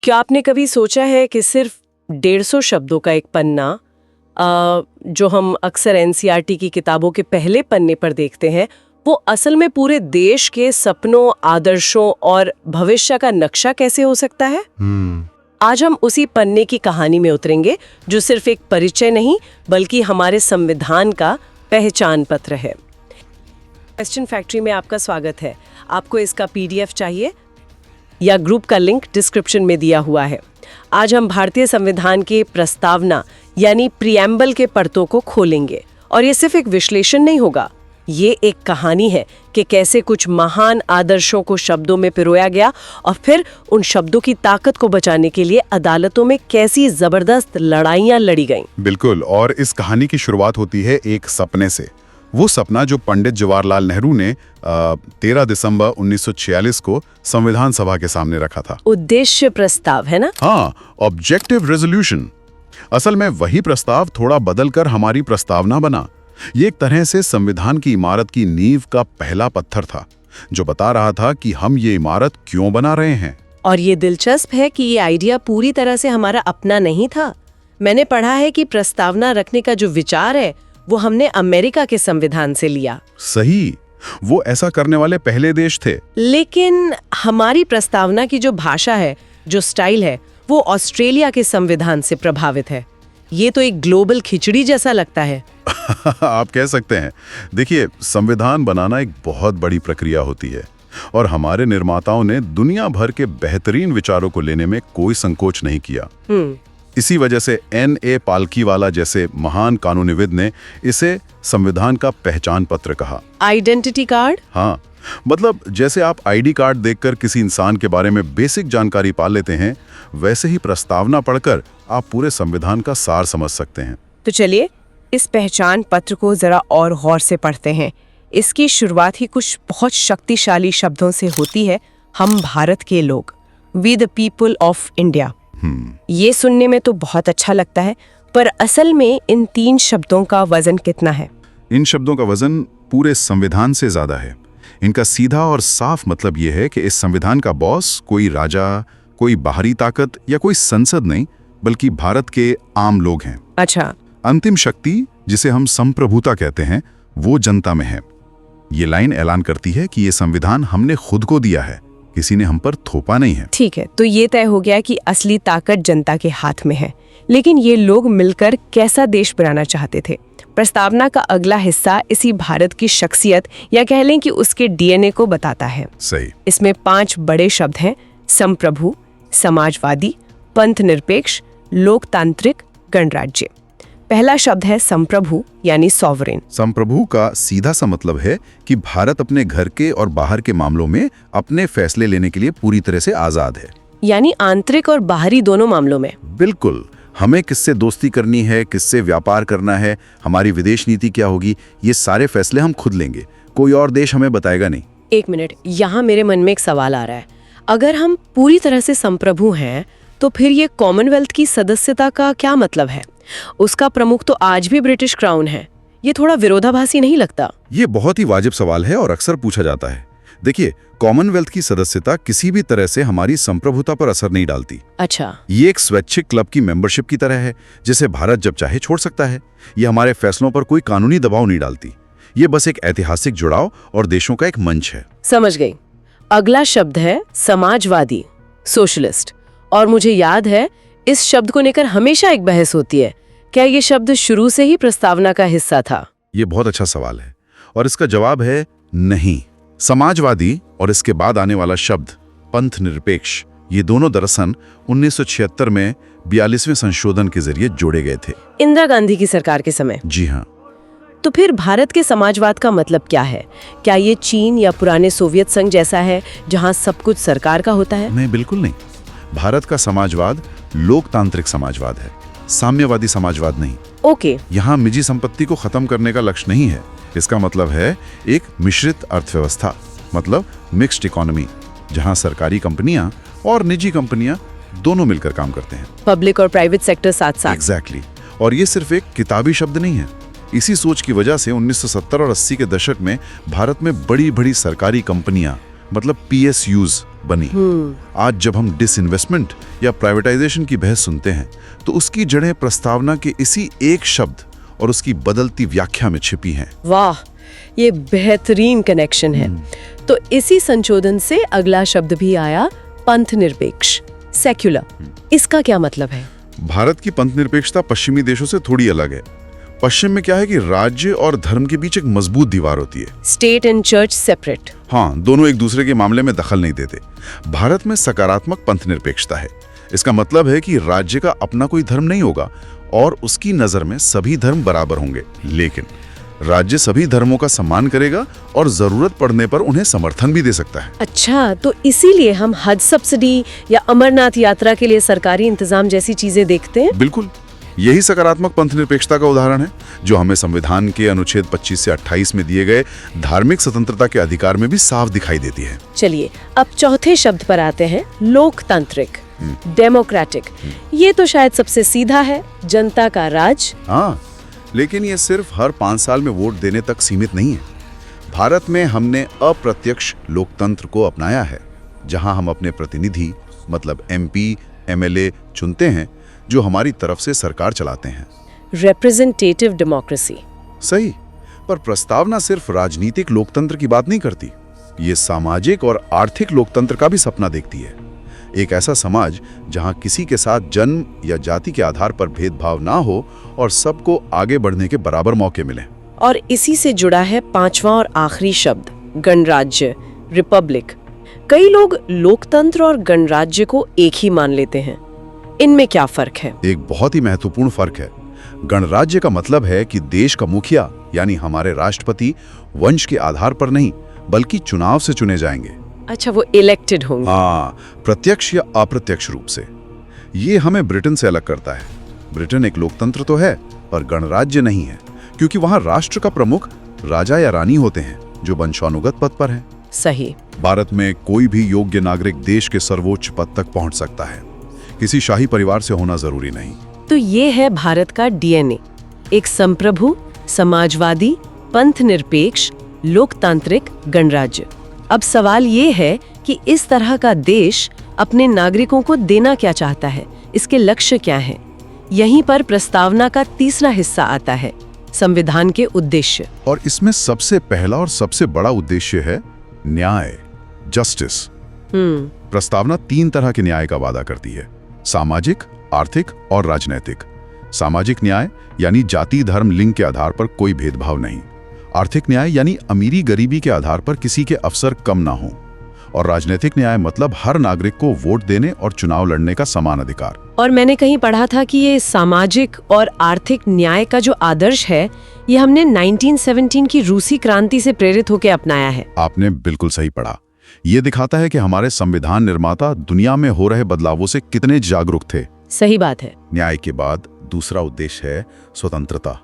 क्या आपने कभी सोचा है कि सिर्फ 150 शब्दों का एक पन्ना जो हम अक्सर एनसीईआरटी की किताबों के पहले पन्ने पर देखते हैं, वो असल में पूरे देश के सपनों, आदर्शों और भविष्य का नक्शा कैसे हो सकता है? आज हम उसी पन्ने की कहानी में उतरेंगे, जो सिर्फ एक परिचय नहीं बल्कि हमारे संविधान का पहचान पत्र है। क्वेश्चन फैक्ट्री में आपका स्वागत है। आपको इसका पीडीएफ चाहिए या ग्रुप का लिंक डिस्क्रिप्शन में दिया हुआ है। आज हम भारतीय संविधान के प्रस्तावना यानी प्रीएम्बल के परतों को खोलेंगे, और ये सिर्फ एक विश्लेषण नहीं होगा, ये एक कहानी है कि कैसे कुछ महान आदर्शों को शब्दों में पिरोया गया और फिर उन शब्दों की ताकत को बचाने के लिए अदालतों में कैसी जबरदस्त लड़ाइयां लड़ी गईं। बिल्कुल, और इस कहानी की शुरुआत होती है एक सपने से। वो सपना जो पंडित जवाहरलाल नेहरू ने 13 दिसंबर 1946 को संविधान सभा के सामने रखा था। उद्देश्य प्रस्ताव है ना? हाँ, ऑब्जेक्टिव रेजोल्यूशन। असल में वही प्रस्ताव थोड़ा बदलकर हमारी प्रस्तावना बना। ये एक तरह से संविधान की इमारत की नींव का पहला पत्थर था, जो बता रहा था कि हम ये इमारत क्यों बना रहे हैं। और ये दिलचस्प है कि ये आइडिया पूरी तरह से हमारा अपना नहीं था। मैंने पढ़ा है कि प्रस्तावना रखने का जो विचार है वो हमने अमेरिका के संविधान से लिया। सही, वो ऐसा करने वाले पहले देश थे। लेकिन हमारी प्रस्तावना की जो भाषा है, जो स्टाइल है, वो ऑस्ट्रेलिया के संविधान से प्रभावित है। ये तो एक ग्लोबल खिचड़ी जैसा लगता है। आप कह सकते हैं। देखिए, संविधान बनाना एक बहुत बड़ी प्रक्रिया होती है, और हमारे निर्माताओं ने दुनिया भर के बेहतरीन विचारों को लेने में कोई संकोच नहीं किया। इसी वजह से N.A. पालकीवाला जैसे महान कानूनीविद ने इसे संविधान का पहचान पत्र कहा। Identity card? हाँ, मतलब जैसे आप आईडी कार्ड देखकर किसी इंसान के बारे में बेसिक जानकारी पा लेते हैं, वैसे ही प्रस्तावना पढ़कर आप पूरे संविधान का सार समझ सकते हैं। तो चलिए इस पहचान पत्र को जरा और गौर से पढ़ते हैं। इसकी शुरुआत ही कुछ बहुत शक्तिशाली शब्दों से होती है। हम भारत के लोग, we the people of India. ये सुनने में तो बहुत अच्छा लगता है, पर असल में इन 3 शब्दों का वजन कितना है? इन शब्दों का वजन पूरे संविधान से ज्यादा है। इनका सीधा और साफ मतलब ये है कि इस संविधान का बॉस कोई राजा, कोई बाहरी ताकत या कोई संसद नहीं, बल्कि भारत के आम लोग हैं। अच्छा। अंतिम शक्ति, जिसे हम संप्रभुता कहते हैं, वो जनता में है। ये लाइन ऐलान करती है कि ये संविधान हमने खुद को दिया है, किसी ने हम पर थोपा नहीं है। ठीक है, तो ये तय हो गया कि असली ताकत जनता के हाथ में है। लेकिन ये लोग मिलकर कैसा देश बनाना चाहते थे? प्रस्तावना का अगला हिस्सा इसी भारत की शख्सियत या कह लें कि उसके डीएनए को बताता है। सही। इसमें 5 बड़े शब्द हैं: संप्रभु, समाजवादी, पंथ निरपेक्ष, लोकतांत्रिक, गणराज्य। पहला शब्द है संप्रभु यानी सॉवरेन। संप्रभु का सीधा सा मतलब है कि भारत अपने घर के और बाहर के मामलों में अपने फैसले लेने के लिए पूरी तरह से आजाद है। यानी आंतरिक और बाहरी दोनों मामलों में। बिल्कुल। हमें किससे दोस्ती करनी है, किससे व्यापार करना है, हमारी विदेश नीति क्या होगी, ये सारे फैसले हम खुद लेंगे। कोई और देश हमें बताएगा नहीं। एक मिनट, यहाँ मेरे मन में एक सवाल आ रहा है। अगर हम पूरी तरह से संप्रभु हैं, तो फिर ये कॉमनवेल्थ की सदस्यता का क्या मतलब है? उसका प्रमुख तो आज भी ब्रिटिश क्राउन है। ये थोड़ा विरोधाभासी नहीं लगता? ये बहुत ही वाजिब सवाल है और अक्सर पूछा जाता है। देखिए, कॉमनवेल्थ की सदस्यता किसी भी तरह से हमारी संप्रभुता पर असर नहीं डालती। अच्छा। ये एक स्वैच्छिक क्लब की मेंबरशिप की तरह है, जिसे भारत जब चाहे छोड़ सकता है। ये हमारे फैसलों पर कोई कानूनी दबाव नहीं डालती। ये बस एक ऐतिहासिक जुड़ाव और देशों का एक मंच है। समझ गई। अगला शब्द है समाजवादी, सोशलिस्ट। और मुझे याद है, इस शब्द को लेकर हमेशा एक बहस होती है। क्या ये शब्द शुरू से ही प्रस्तावना का हिस्सा था? ये बहुत अच्छा सवाल है, और इसका जवाब है नहीं। समाजवादी और इसके बाद आने वाला शब्द पंथ निरपेक्ष, ये दोनों दरअसल 1976 में 42वें संशोधन के जरिए जोड़े गए थे, इंदिरा गांधी की सरकार के समय। जी हाँ। तो फिर भारत के समाजवाद का मतलब क्या है? क्या ये चीन या पुराने सोवियत संघ जैसा है, जहां सब कुछ सरकार का होता है? नहीं, बिल्कुल नहीं। भारत का समाजवाद लोकतांत्रिक समाजवाद है, साम्यवादी समाजवाद नहीं। ओके। यहाँ निजी संपत्ति को खत्म करने का लक्ष्य नहीं है। इसका मतलब है एक मिश्रित अर्थव्यवस्था, मतलब मिक्स्ड इकोनॉमी, जहाँ सरकारी कंपनियां और निजी कंपनियां दोनों मिलकर काम करते हैं। पब्लिक और प्राइवेट सेक्टर साथ साथ। एग्जैक्टली। और ये सिर्फ एक किताबी शब्द नहीं है। इसी सोच की वजह से 1970 और 80 के दशक में भारत में बड़ी बड़ी सरकारी कंपनियां मतलब PSUs बनी। आज जब हम डिसइन्वेस्टमेंट या प्राइवेटाइजेशन की बहस सुनते हैं तो उसकी जड़ें प्रस्तावना के इसी एक शब्द और उसकी बदलती व्याख्या में छिपी हैं। वाह, ये बेहतरीन कनेक्शन है। तो इसी संशोधन से अगला शब्द भी आया, पंथ निरपेक्ष, सेक्युलर। इसका क्या मतलब है? भारत की पंथ निरपेक्षता पश्चिमी देशों से थोड़ी अलग है। पश्चिम में क्या है कि राज्य और धर्म के बीच एक मजबूत दीवार होती है। State and church separate. हाँ, दोनों एक दूसरे के मामले में दखल नहीं देते। भारत में सकारात्मक पंथ निरपेक्षता है। इसका मतलब है कि राज्य का अपना कोई धर्म नहीं होगा और उसकी नजर में सभी धर्म बराबर होंगे, लेकिन राज्य सभी धर्मों का सम्मान करेगा और जरूरत पड़ने पर उन्हें समर्थन भी दे सकता है। अच्छा, तो इसीलिए हम हज सब्सिडी या अमरनाथ यात्रा के लिए सरकारी इंतजाम जैसी चीजें देखते हैं। बिल्कुल, यही सकारात्मक पंथ निरपेक्षता का उदाहरण है, जो हमें संविधान के अनुच्छेद 25 से 28 में दिए गए धार्मिक स्वतंत्रता के अधिकार में भी साफ दिखाई देती है। चलिए अब चौथे शब्द पर आते हैं, लोकतांत्रिक, डेमोक्रेटिक। ये तो शायद सबसे सीधा है, जनता का राज। हाँ, लेकिन ये सिर्फ हर 5 साल में वोट देने तक सीमित नहीं है। भारत में हमने अप्रत्यक्ष लोकतंत्र को अपनाया है, जहां हम अपने प्रतिनिधि मतलब MP, MLA चुनते हैं, जो हमारी तरफ से सरकार चलाते हैं। Representative democracy. सही, पर प्रस्तावना सिर्फ राजनीतिक लोकतंत्र की बात नहीं करती। ये सामाजिक और आर्थिक लोकतंत्र का भी सपना देखती है। एक ऐसा समाज जहां किसी के साथ जन्म या जाति के आधार पर भेदभाव ना हो और सबको आगे बढ़ने के बराबर मौके मिले। और इसी से जुड़ा है पांचवा और आखिरी शब्द, गणराज्य, रिपब्लिक। कई लोग लोकतंत्र और गणराज्य को एक ही मान लेते हैं। इनमें क्या फर्क है? एक बहुत ही महत्वपूर्ण फर्क है। गणराज्य का मतलब है कि देश का मुखिया यानी हमारे राष्ट्रपति वंश के आधार पर नहीं बल्कि चुनाव से चुने जाएंगे। अच्छा, वो इलेक्टेड होंगे। हाँ, प्रत्यक्ष या अप्रत्यक्ष रूप से। ये हमें ब्रिटेन से अलग करता है। ब्रिटेन एक लोकतंत्र तो है पर गणराज्य नहीं है, क्योंकि वहां राष्ट्र का प्रमुख राजा या रानी होते हैं जो वंशानुगत पद पर हैं। सही। भारत में कोई भी योग्य नागरिक देश के सर्वोच्च पद तक पहुंच सकता है, किसी शाही परिवार से होना जरूरी नहीं। तो ये है भारत का DNA, एक संप्रभु, समाजवादी, पंथ निरपेक्ष, लोकतांत्रिक गणराज्य। अब सवाल ये है कि इस तरह का देश अपने नागरिकों को देना क्या चाहता है, इसके लक्ष्य क्या हैं? यहीं पर प्रस्तावना का तीसरा हिस्सा आता है, संविधान के उद्देश्य। और इसमें सबसे पहला और सबसे बड़ा उद्देश्य है न्याय, जस्टिस। प्रस्तावना 3 तरह के न्याय का वादा करती है, सामाजिक, आर्थिक और राजनैतिक। सामाजिक न्याय यानी जाति, धर्म, लिंग के आधार पर कोई भेदभाव नहीं। आर्थिक न्याय यानी अमीरी गरीबी के आधार पर किसी के अवसर कम ना हो। और राजनीतिक न्याय मतलब हर नागरिक को वोट देने और चुनाव लड़ने का समान अधिकार। और मैंने कहीं पढ़ा था कि ये सामाजिक और आर्थिक न्याय का जो आदर्श है, ये हमने 1917 की रूसी क्रांति से प्रेरित होकर अपनाया है। आपने बिल्कुल सही पढ़ा। ये दिखाता है कि हमारे संविधान निर्माता दुनिया में हो रहे बदलावों से कितने जागरूक थे। सही बात है। न्याय के बाद दूसरा उद्देश्य है स्वतंत्रता,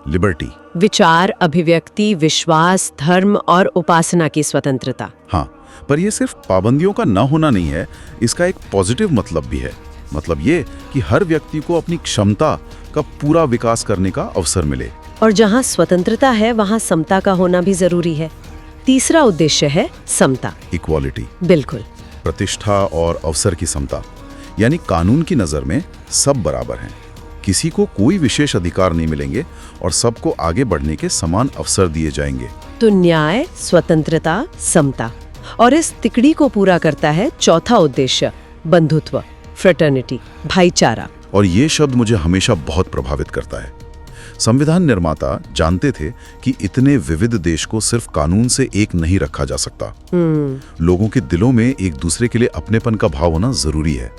लिबर्टी। विचार, अभिव्यक्ति, विश्वास, धर्म और उपासना की स्वतंत्रता। हाँ, पर यह सिर्फ पाबंदियों का न होना नहीं है, इसका एक पॉजिटिव मतलब भी है। मतलब ये कि हर व्यक्ति को अपनी क्षमता का पूरा विकास करने का अवसर मिले। और जहाँ स्वतंत्रता है वहाँ समता का होना भी जरूरी है। तीसरा उद्देश्य है समता, इक्वालिटी। बिल्कुल। प्रतिष्ठा और अवसर की समता, यानी कानून की नजर में सब बराबर हैं, किसी को कोई विशेष अधिकार नहीं मिलेंगे और सबको आगे बढ़ने के समान अवसर दिए जाएंगे। तो न्याय, स्वतंत्रता, समता, और इस तिकड़ी को पूरा करता है चौथा उद्देश्य, बंधुत्व, फ्रेटर्निटी, भाईचारा। और ये शब्द मुझे हमेशा बहुत प्रभावित करता है। संविधान निर्माता जानते थे कि इतने विविध देश को सिर्फ कानून से एक नहीं रखा जा सकता। लोगों के दिलों में एक दूसरे के लिए अपनेपन का भाव होना जरूरी है।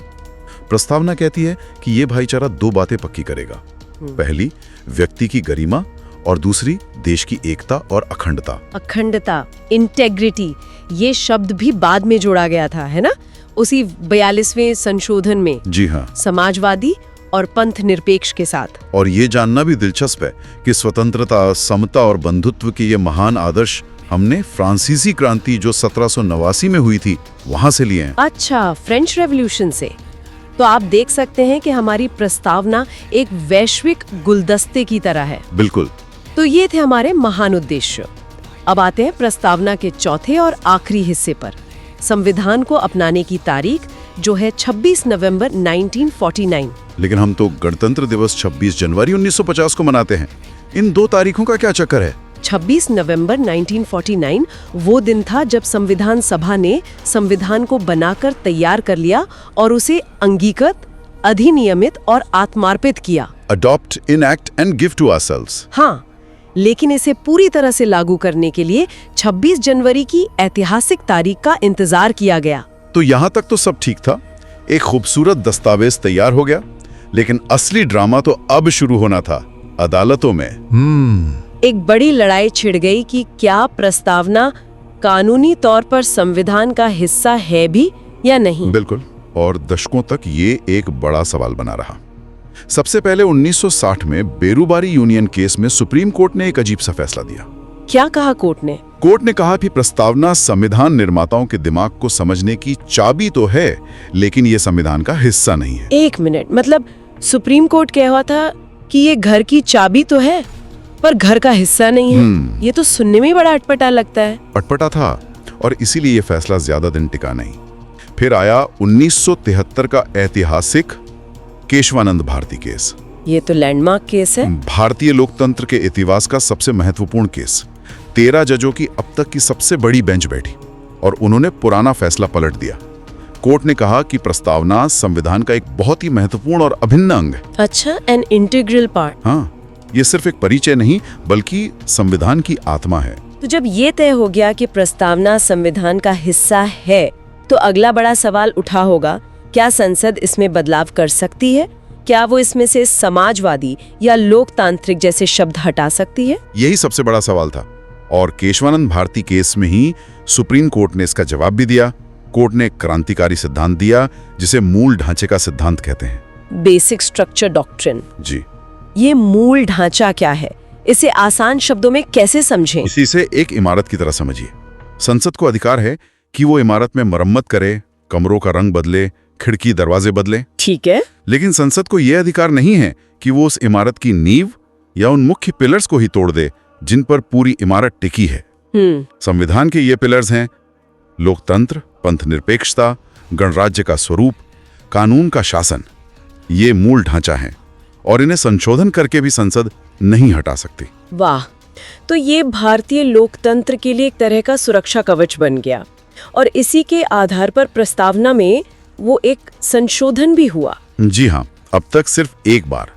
प्रस्तावना कहती है कि ये भाईचारा 2 बातें पक्की करेगा। पहली, व्यक्ति की गरिमा, और दूसरी, देश की एकता और अखंडता। अखंडता, इंटेग्रिटी, ये शब्द भी बाद में जोड़ा गया था, है ना, उसी 42वें संशोधन में। जी हाँ, समाजवादी और पंथ निरपेक्ष के साथ। और ये जानना भी दिलचस्प है कि स्वतंत्रता, समता और बंधुत्व के ये महान आदर्श हमने फ्रांसीसी क्रांति जो 1789 में हुई थी वहां से लिए हैं। अच्छा, फ्रेंच रेवोल्यूशन से। तो आप देख सकते हैं कि हमारी प्रस्तावना एक वैश्विक गुलदस्ते की तरह है। बिल्कुल। तो ये थे हमारे महान उद्देश्य। अब आते हैं प्रस्तावना के चौथे और आखिरी हिस्से पर, संविधान को अपनाने की तारीख जो है 26 नवंबर 1949। लेकिन हम तो गणतंत्र दिवस 26 जनवरी 1950 को मनाते हैं। इन दो तारीखों का क्या चक्कर है? 26 नवंबर 1949 वो दिन था जब संविधान सभा ने संविधान को बनाकर तैयार कर लिया और उसे अंगीकृत, अधिनियमित और आत्मार्पित किया। Adopt, enact and give to ourselves। हाँ, लेकिन इसे पूरी तरह से लागू करने के लिए 26 जनवरी की ऐतिहासिक तारीख का इंतजार किया गया। तो यहाँ तक तो सब ठीक था, एक खूबसूरत दस्तावेज तैयार हो गया, लेकिन असली ड्रामा तो अब शुरू होना था, अदालतों में। एक बड़ी लड़ाई छिड़ गई कि क्या प्रस्तावना कानूनी तौर पर संविधान का हिस्सा है भी या नहीं। बिल्कुल, और दशकों तक ये एक बड़ा सवाल बना रहा। सबसे पहले 1960 में बेरूबारी यूनियन केस में सुप्रीम कोर्ट ने एक अजीब सा फैसला दिया। क्या कहा कोर्ट ने? कोर्ट ने कहा कि प्रस्तावना संविधान निर्माताओं के दिमाग को समझने की चाबी तो है, लेकिन ये संविधान का हिस्सा नहीं है। एक मिनट, मतलब सुप्रीम कोर्ट कह रहा था कि ये घर की चाबी तो है पर घर का हिस्सा नहीं है। ये तो सुनने में बड़ा अटपटा लगता है। अटपटा था, और इसीलिए ये फैसला ज्यादा दिन टिका नहीं। फिर आया 1973 का ऐतिहासिक केशवानंद भारती केस। ये तो लैंडमार्क केस है। भारतीय लोकतंत्र के इतिहास का सबसे महत्वपूर्ण केस। 13 जजों की अब तक की सबसे बड़ी बेंच बैठी और उन्होंने पुराना फैसला पलट दिया। कोर्ट ने कहा कि प्रस्तावना संविधान का एक बहुत ही महत्वपूर्ण और अभिन्न अंग है। अच्छा, एन इंटीग्रल पार्ट। हाँ, ये सिर्फ एक परिचय नहीं बल्कि संविधान की आत्मा है। तो जब ये तय हो गया कि प्रस्तावना संविधान का हिस्सा है, तो अगला बड़ा सवाल उठा होगा, क्या संसद इसमें बदलाव कर सकती है? क्या वो इसमें से समाजवादी या लोकतांत्रिक जैसे शब्द हटा सकती है? यही सबसे बड़ा सवाल था, और केशवानंद भारती केस में ही सुप्रीम कोर्ट ने इसका जवाब भी दिया। कोर्ट ने एक क्रांतिकारी सिद्धांत दिया जिसे मूल ढांचे का सिद्धांत कहते हैं। Basic structure doctrine. जी। ये मूल ढांचा क्या है? इसे आसान शब्दों में कैसे समझें? इसी से एक इमारत की तरह समझिए। संसद को अधिकार है कि वो इमारत में मरम्मत करे, कमरों का रंग बदले, खिड़की दरवाजे बदले। ठीक है। लेकिन संसद को यह अधिकार नहीं है कि वो उस इमारत की नींव या उन मुख्य पिलर्स को ही तोड़ दे जिन पर पूरी इमारत टिकी है। संविधान के ये पिलर्स हैं लोकतंत्र, पंथनिरपेक्षता, गणराज्य का स्वरूप, कानून का शासन। ये मूल ढांचा है और इन्हें संशोधन करके भी संसद नहीं हटा सकती। वाह, तो ये भारतीय लोकतंत्र के लिए एक तरह का सुरक्षा कवच बन गया, और इसी के आधार पर प्रस्तावना में वो एक संशोधन भी हुआ। जी हाँ, अब तक सिर्फ एक बार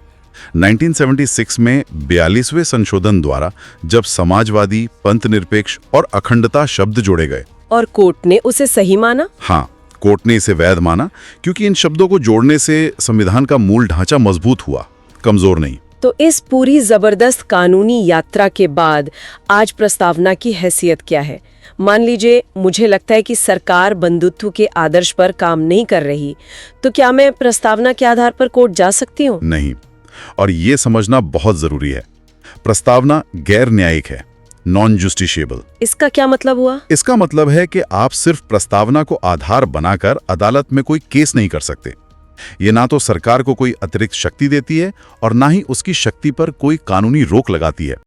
1976 में 42वें संशोधन द्वारा जब समाजवादी, पंथनिरपेक्ष और अखंडता शब्द जोड़े गए और कोर्ट ने उसे सही माना। हाँ, कोर्ट ने इसे वैध माना क्योंकि इन शब्दों को जोड़ने से संविधान का मूल ढांचा मजबूत हुआ, कमजोर नहीं। तो इस पूरी जबरदस्त कानूनी यात्रा के बाद आज प्रस्तावना की हैसियत क्या है? मान लीजिए मुझे लगता है कि सरकार बंधुत्व के आदर्श पर काम नहीं कर रही, तो क्या मैं प्रस्तावना के आधार पर कोर्ट जा सकती हूँ? नहीं, और ये समझना बहुत जरूरी है, प्रस्तावना गैर न्यायिक है, नॉन जस्टिशिएबल। इसका क्या मतलब हुआ? इसका मतलब है कि आप सिर्फ प्रस्तावना को आधार बनाकर अदालत में कोई केस नहीं कर सकते। ये ना तो सरकार को कोई अतिरिक्त शक्ति देती है और ना ही उसकी शक्ति पर कोई कानूनी रोक लगाती है।